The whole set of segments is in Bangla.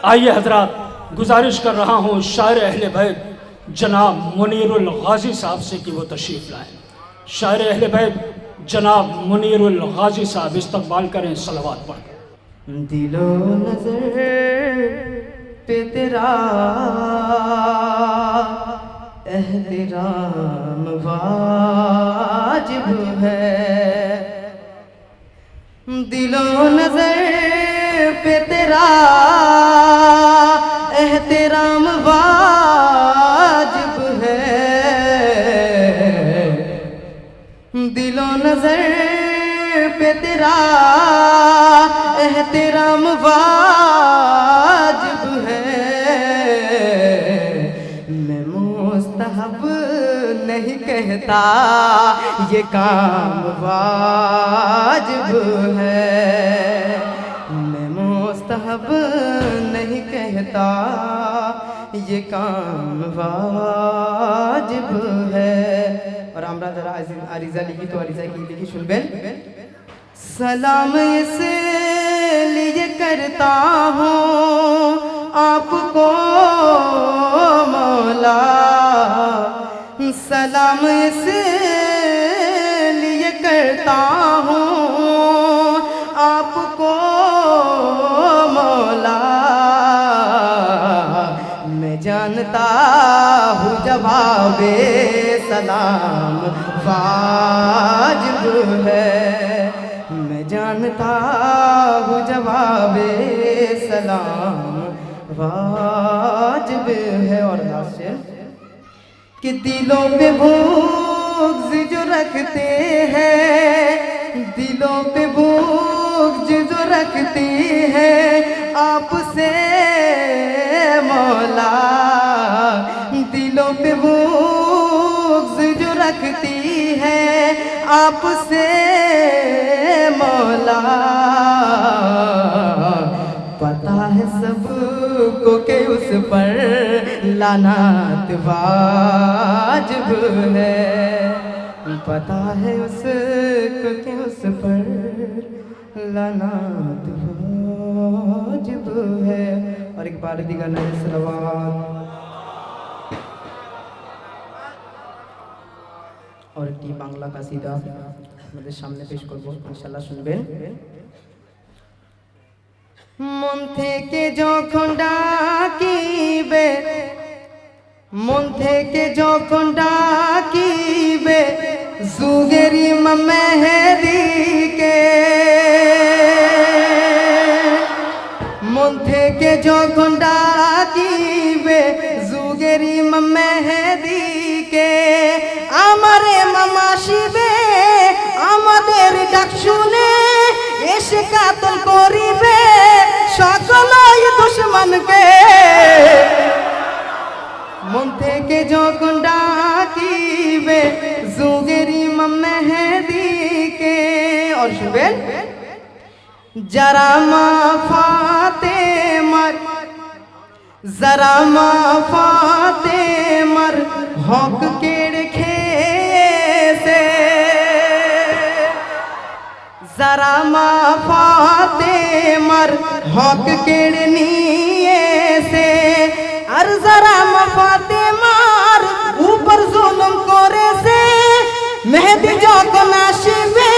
आइए हजरात, गुजारिश कर रहा हूँ शायर अहले बैत जनाब मुनीरुल गाजी साहब से कि वो तशरीफ़ लाएँ। शायर अहले बैत जनाब मुनीरुल गाजी साहब इस्तकबाल करें सलवात पढ़कर। दिलो नजर पे तेरा एहतराम वाजिब है, दिलो नजर पे तेरा एहतराम वाजिब है, दिलो नजर पे तेरा एहतराम वाजिब है। मैं मुस्तहब नहीं कहता, ये काम वाजिब है। मैं मुस्तहब नहीं कहता, ये काम वाजिब है। और আমরা যারা আরিজা লিখি তো আরিজা কি লিখি শুনবেন। सलाम इसलिए करता हूँ आपको मौला, सलाम इसलिए करता हूँ आपको मौला। मैं जानता हूँ जवाबे सलाम वाजिब है, मैं जानता हूँ जवाबे सलाम वाजिब है। और लास्ट कि दिलों पे बुग़्ज़ जो रखते हैं, दिलों पे बुग़्ज़ जो रखते हैं आपसे मौला, दिलों पे बुग़्ज़ जो रखती है आपसे मौला। पता है सबको कि उस पर लानत वाजिब है, पता है उसको कि उस पर लानत वाजिब है। और एक बार दी गाना है सलवात। और একটি বাংলা কাসিদা আপনাদের সামনে পেশ করব, ইনশাআল্লাহ শুনবেন। মন থেকে যখন ডাকিবে, মন থেকে যখন ডাকিবে যুগের ইমাম মেহেদীকে, মন থেকে যখন ডাকিবে যুগের ইমাম মেহেদীকে, আমারে মামা শিবে আমাদের ডাক শুনে এসে কাতল করিবে সকল দুশমনকে। মন থেকে যখন ডাকিবে যুগের ইমাম মেহেদীকে। और শুনবেন, যারা মা ফাতেমার, যারা মা ফাতেমার হক কেড়ে খেয়েছে, যারা মা ফাতেমার হক কেড়ে নিয়েছে, আর যারা মা ফাতেমার উপর জুলুম করেছে, মেহেদী যখন আসবে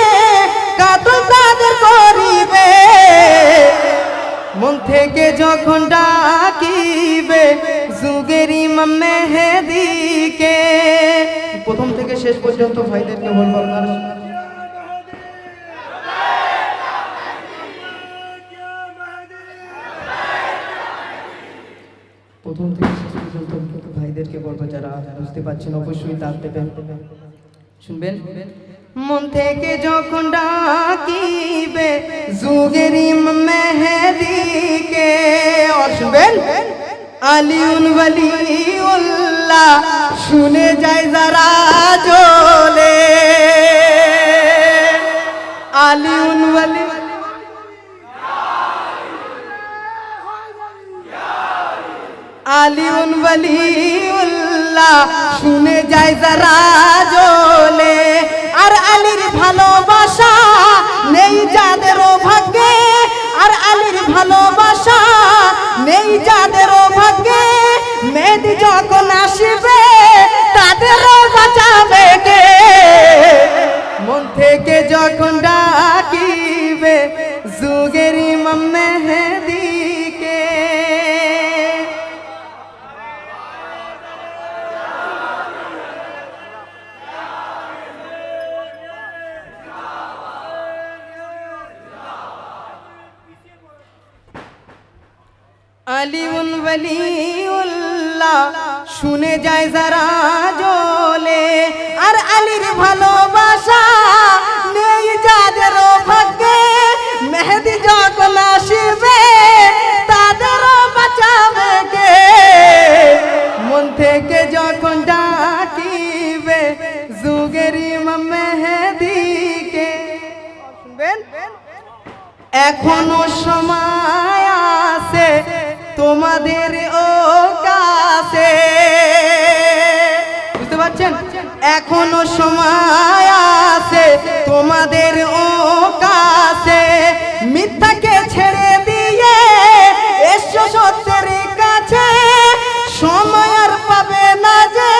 কাতল তাদের করিবে। মন থেকে যখন ডাকিবে যুগের ইমাম মেহেদীকে। প্রথম থেকে শেষ পর্যন্ত ভাইদেরকে বলবো আপনারা প্রথম থেকে শেষ পর্যন্ত ভাইদেরকে বলবো, যারা বুঝতে পারছেন অবশ্যই তার দেবেন, শুনবেন। মন থেকে যখন ডাকিবে যুগের ইমাম মেহেদীকে। और শুনবেন, আলিউন ওয়ালিউল্লাহ শুনে যায় যারা জ্বলে, আলিউন ওয়ালি আলিউন ওয়ালিউল্লাহ শুনে যায় যারা জ্বলে, আর আলীর ভালোবাসা নেই যাদের ভাগ্যে, আর আলীর ভালোবাসা নেই আলিউন ওয়ালিউল্লাহ শুনে যায় যারা জ্বলে, আর আলীর ভালোবাসা নেই যাদের ভাগ্যে, মেহেদি যখন আসবে তাদেরও বাঁচাবে কে? মন থেকে যখন ডাকিবে যুগের ইমাম মেহেদিকে, শুনবেন এখনো সময় আছে তোমাদের ও কাছে, বুঝতে পারছেন? এখনো সময় আছে তোমাদের ও কাছে, মিথ্যাকে ছেড়ে দিয়ে এসো সত্যের কাছে, সময় আর পাবে না যে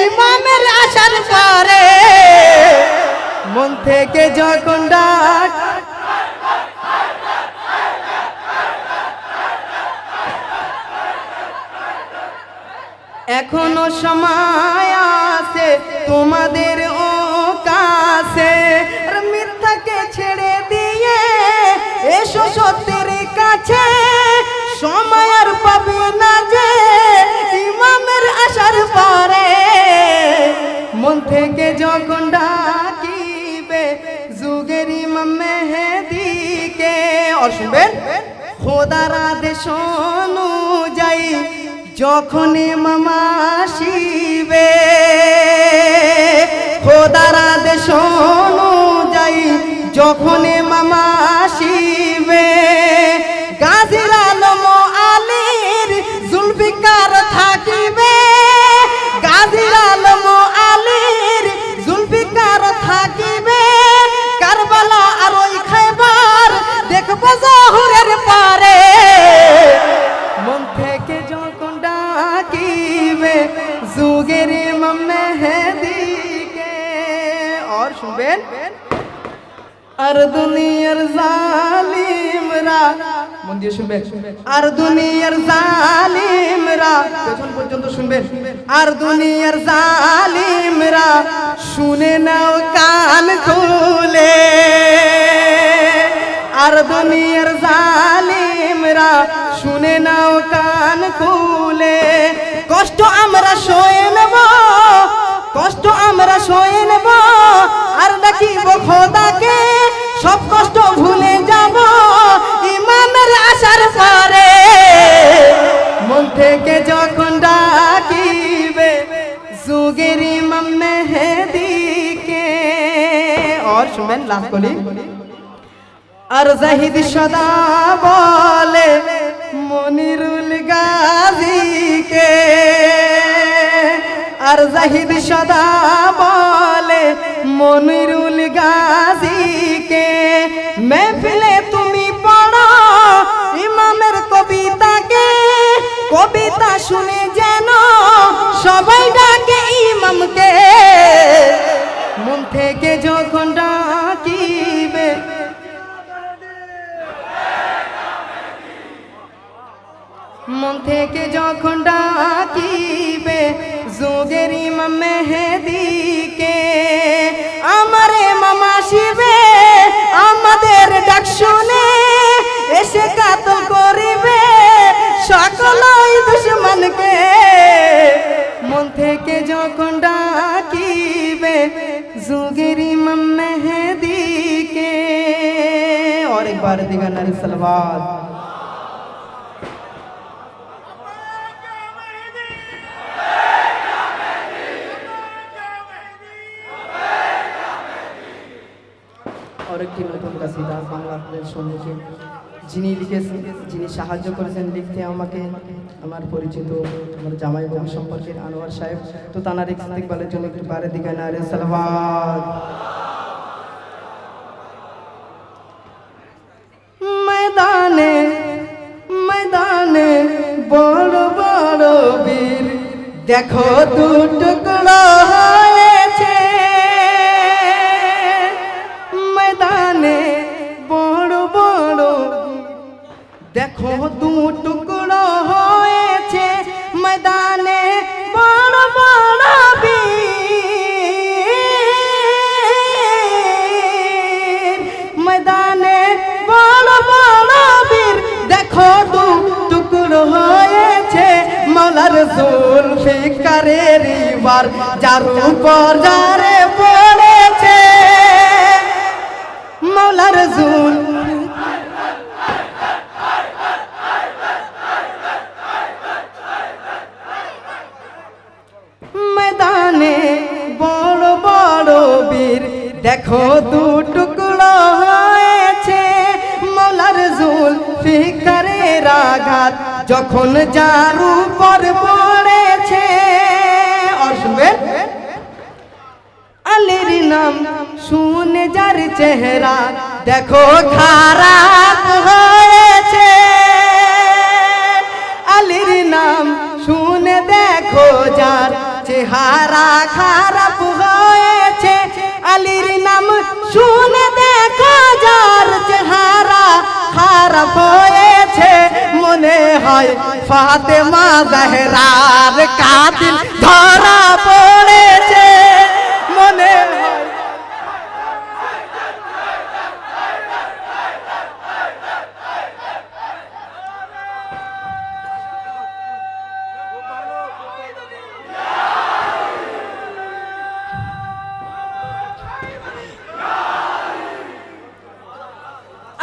ইমামের আসার পরে। মন থেকে যখন ডাক এখনো সময় আছে তোমাদের ও কাছে, আর মিথ্যাকে ছেড়ে দিয়ে এসো সত্যের কাছে, সময় আর পাবে না যে ইমামের আসার পরে। মন থেকে যখন ডাকিবে যুগের ইমাম মেহেদিকে, আর শুনবেন খোদার আদেশ অনুযায়ী যখন ইমাম আসিবে, খোদার আদেশ অনুযায়ী যখন ইমাম আসিবে, গাজীর আলম আলীর জুলফিকার থাকিবে, গাজীর আলম আলীর জুলফিকার থাকিবে, কারবালা আর ওই খাইবার দেখবো জহুরের পারে। মন থেকে যখন ডাকিবে যুগের ইমাম মেহেদিকে, আর শুনবেন আর দুনিয়ার জালিমরা, মন দিয়ে শুনবেন, আর দুনিয়ার জালিমরা, পেছন পর্যন্ত শুনবেন, আর দুনিয়ার জালিমরা শুনে নাও কান খুলে, আর দুনিয়ার জালিমরা শুনে নাও কান খুলে, কষ্ট আমরা সয়ে নেব, কষ্ট আমরা সয়ে নেব, আর ডাকিব খোদাকে, সব কষ্ট ভুলে যাব ইমামের আসার পরে। মন থেকে যখন ডাকিবে যুগের ইমাম মেহেদিকে, আর শুনবেন লাস্ট কলি, আর জাহিদ সদা বলে মনিরুল গাজীকে, আর জাহিদ সদা বলে মনিরুল গাজীকে, মেহফিলে তুমি পড়ো ইমামের কবিতাকে, কবিতা শুনে যেন সবাই ডাকে ইমামকে। মন থেকে যখন ডাকিবে মন থেকে যখন ডাকিবে যুগের ইমাম মেহেদিকে, আমারে মামা আসিবে আমাদের ডাক শুনে, এসে কাতল করিবে সকলই দুশমনকে। মন থেকে যখন ডাকিবে যুগের ইমাম মেহেদিকে, और एक बार दिगाना सलवात। और एक নতুন কাসিদা বাংলা আপনাদের সম্মুখে যিনি লিখেছেন, যিনি সাহায্য করেছেন লিখতে আমাকে, আমার পরিচিত আমার জামাই বাবু সম্পর্কের আনোয়ার সাহেব, তো তানার ইস্তেকবালের জন্য একটু বারে দিকে নারে সালাওয়াত। ময়দানে ময়দানে বড় বড় বীর দেখো দু টুকরা হয়েছে, ময়দানে বড় বড় দেখো দু টুকরা হয়েছে, ময়দানে বড় বড় বীর, ময়দানে বড় বড় বীর দেখো দু টুকরা ফিকারের বার যার উপর যারে পড়েছে মৌলার জুল ময়দানে বড় বড় বীর দেখো দু টুকরো হয়েছে মৌলার জুল ফিকারের আঘাত যখন যার উপর পড়েছে আসবে আলীর নাম শুনে যার চেহারা দেখো খারাপ হয়েছে আলীর নাম শুনে দেখো যার চেহারা খারাপ হয়েছে আলীর নাম শুনে দেখো যার চেহারা খারাপ হয়েছে মনে হয় ফাতেমা জাহরার কাতিল ধরা পড়েছে মনে হয়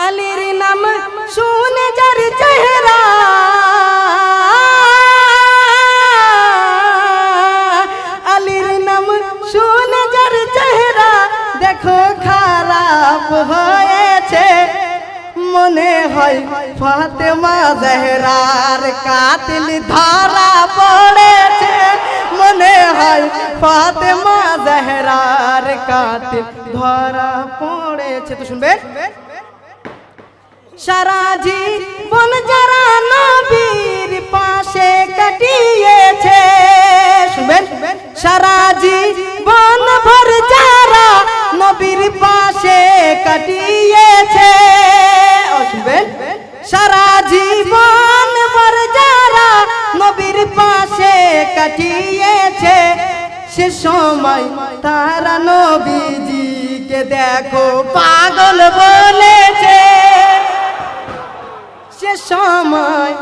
আলীর নাম শুনে যার চেহারা আলীর নাম শুনে যার চেহারা দেখো খারাপ হয়েছে মনে হয় ফাতেমা জাহরার কাতিল ধরা পড়েছে মনে হয় ফাতেমা জাহরার কাতিল ধরা পড়েছে তো শুনবে সারা জীবন যারা নবীর পাশে কাটিয়েছে শুনবেন সারা জীবন ভর যারা নবীর পাশে কাটিয়েছে শুনবেন সারা জীবন ভর যারা নবীর পাশে কাটিয়েছে সে সময় তারা নবীজিকে দেখো পাগল বলেছে সে সময়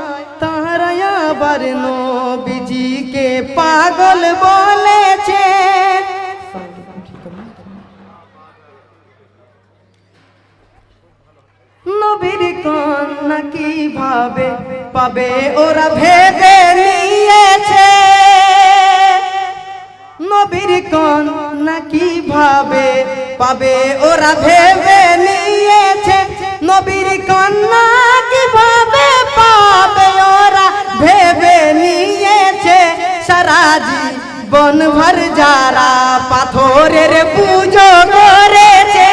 তারা আবার নবীজিকে পাগল বলেছে নবীর কন্যা কিভাবে পাবে ওরা ভেবে নিয়েছে নবীর কন্যা কিভাবে পাবে ওরা ভেবে নিয়েছে নবীর কন্যা কিভাবে পাবে ওরা ভেবে নিয়েছে সারা জীবন ভর যারা পাথরের পুজো করেছে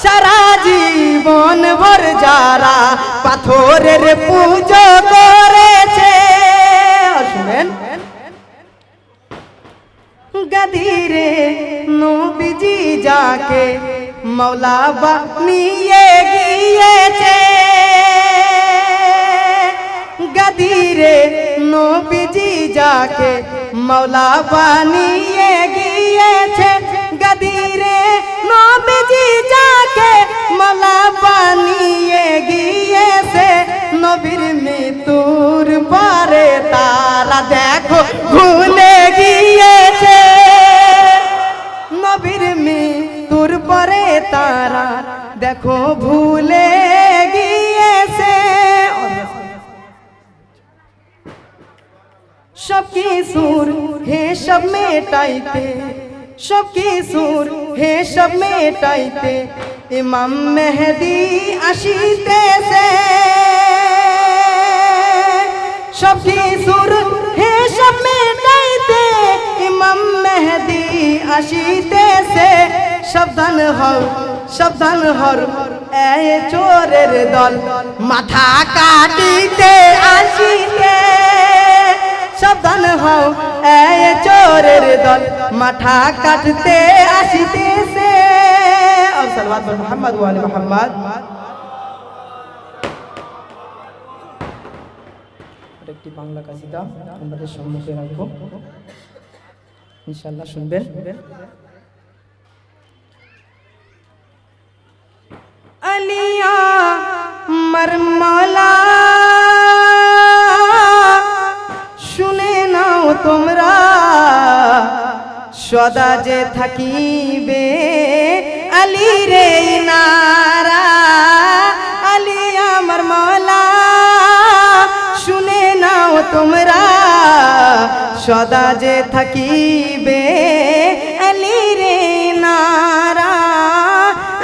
সারা জীবন ভর যারা পাথরের পুজো করেছে শুনেন গদিরে নবীজি যাকে মৌলা বানিয়ে গিয়েছে গদিরে নবীজি যাকে মৌলা বানিয়ে গিয়েছে গদিরে নবীজি যাকে মৌলা বানিয়ে গিয়েছে নবীর মৃত্যুর পরে তারা দেখো ভুলে গিয়েছে নবীর মৃত্যুর পরে তারা দেখো ভুলে গিয়েছে সব কিছুর হে সব মেটাইতে সব কিছুর হে সব মেটাইতে ইমাম মেহেদি আসিতেছে সব কিছুর হে সব মেটাইতে ইমাম মেহেদি আসিতেছে সাবধান হও এই চোরের দল মাথা কাটিতে আসিতে সাবধান হও এই চোরের দল মাথা কাটতে আসিতেছে সাল্লাল্লাহু আলাইহি মুহাম্মদ ওয়া আলি মুহাম্মদ একটি বাংলা কাসিদা আমাদের সম্মুখে রাখবো ইনশাআল্লাহ শুনবেন আলিয়া মরমলা শুনে নাও তোমরা সদা যে থাকিবে আলীর এই নারা, আলী আমার মওলা শুনে নাও তোমরা, সদা যে থাকিবে আলীর এই নারা,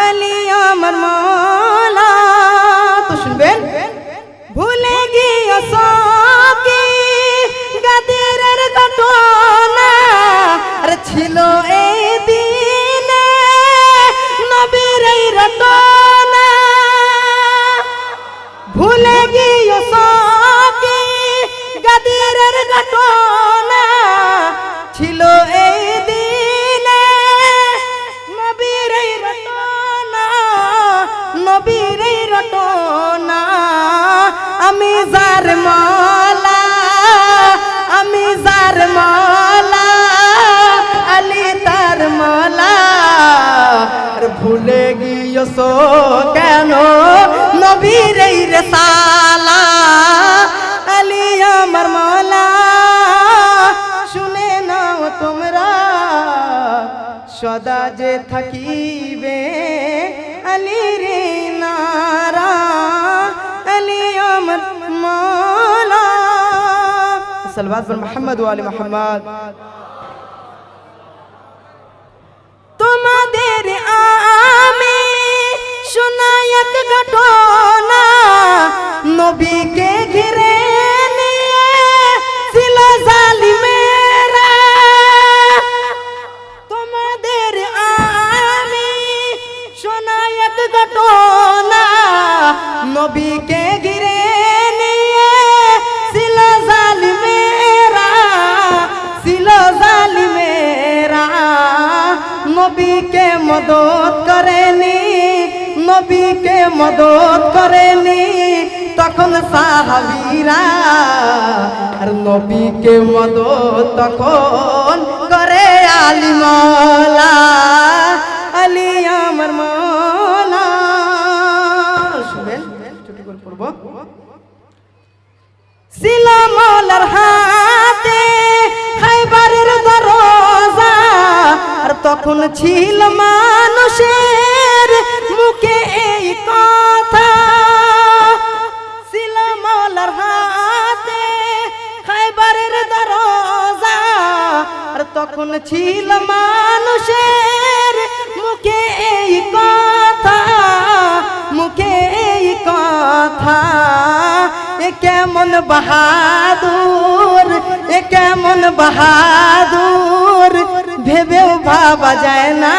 আলী আমার মওলা। তো শুনবেন, ভুলে গিয়েছো কি গাদিরের ঘটনা, আর ছিল এই দিনে নবীর এই রটনা। ভুলে গিয়েছো কি গাদিরের ঘটনা, ছিল এই দিনে নবীর এই রটনা, নবীর এই রটনা। আমি যার মওলা, আমি যার মওলা, আলী তার মওলা। আর ভুলে গিয়েছো কেন নবীর এই রিসালা, আলী আমার মওলা শুনে নাও তোমরা, সদা যে থাকিবে আলীর এই নারা, আলী আমার মওলা। সাল্লাল্লাহু আলাইহি মুহাম্মদ ওয়া আলি মুহাম্মদ। তোমাদের আমি শোনাই এক ঘটনা, নবীকে ঘিরে নিয়ে ছিল জালিমেরা। তোমাদের আমি শোনাই এক ঘটনা, নবীকে ঘিরে নিয়ে ছিল জালিমেরা, ছিল জালিমেরা। নবীকে মদদ করেনি, নবীকে মদদ করেনি তখন সাহাবীরা, আর নবীকে মদদ তখন করে আলী মওলা, আলী আমার মওলা। শুনেন, ছোট করে পড়ব। ছিল মওলার হাতে খাইবারের দরজা, আর তখন ছিল মানুষের মুখে এই কথা। ছিল মওলার হাতে খাইবারের দরজা, আর তখন ছিল মানুষের মুখে এই কথা, মুখে এই কথা। এ কেমন বাহাদুর, এ কেমন বাহাদুর, ভেবেও ভাবা যায় না।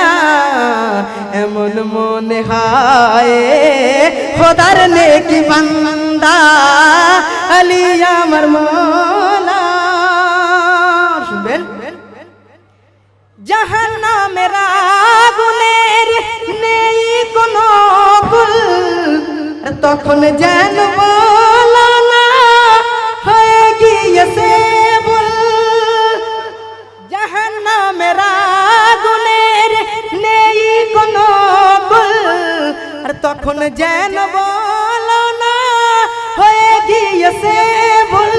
এমন মনে হয় খোদার নেকি বান্দা, আলী আমার মওলা। শুনবেন, জাহান্নামের আগুনের নেই কোনো কুল, তখন যেন বলো না হয়ে গিয়েছে ভুল। জাহান্নামের আগুনের নেই কোনো কুল, আর তখন যেন বলো না হয়ে গিয়েছে ভুল,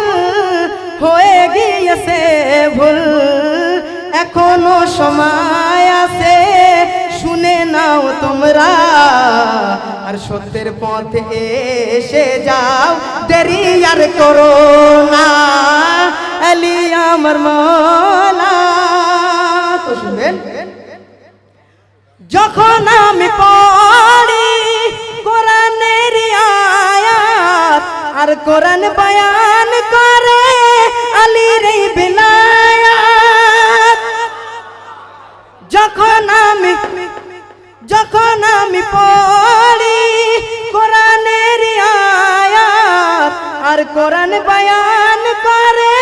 হয়ে গিয়েছে ভুল। এখনো সময় আছে, শুনে নাও তোমরা, আর সত্যের পথে এসে যাও, দেরি আর করো না, আলী আমার মওলা। তো শুনবেন, যখন আমি পড়ি কোরআনের আয়াত, আর কোরআন বয়ান করে আলীর এই বিলায়াত। যখন আমি পড়ি কোরআনের আয়াত, আর কোরআন বয়ান করে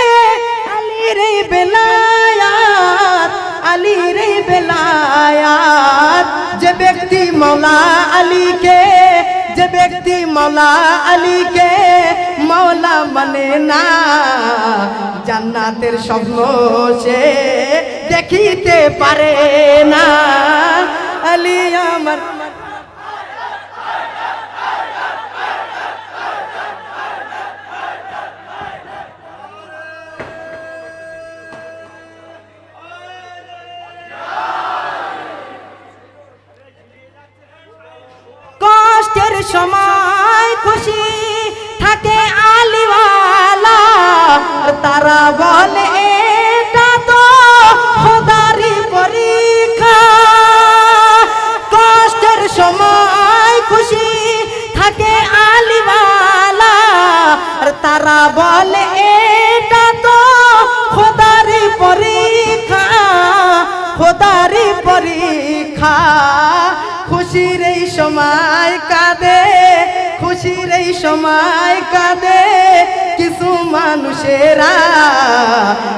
আলীর এই বিলায়াত, আলীর এই বিলায়াত। যে ব্যক্তি মওলা আলীকে, যে ব্যক্তি মওলা আলীকে মওলা মানে না, জান্নাতের স্বপ্ন সে দেখিতে পারে না, আলী আমার। বলে এটা তো খোদারি পরীক্ষা, খোদারি পরীক্ষা। খুশির এই সময় কাঁদে, খুশির এই সময় কাঁদে কিছু মানুষেরা,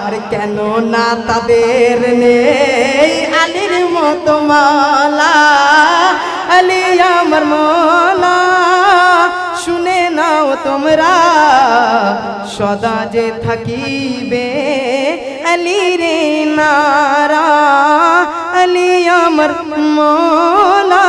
আরে কেন না তাদের নেই আলীর মতো মালা। আলী আমার মৌলা, শুনে নাও তোমরা, সদা যে থাকিবে আলীর নারা। আলী আমার মৌলা।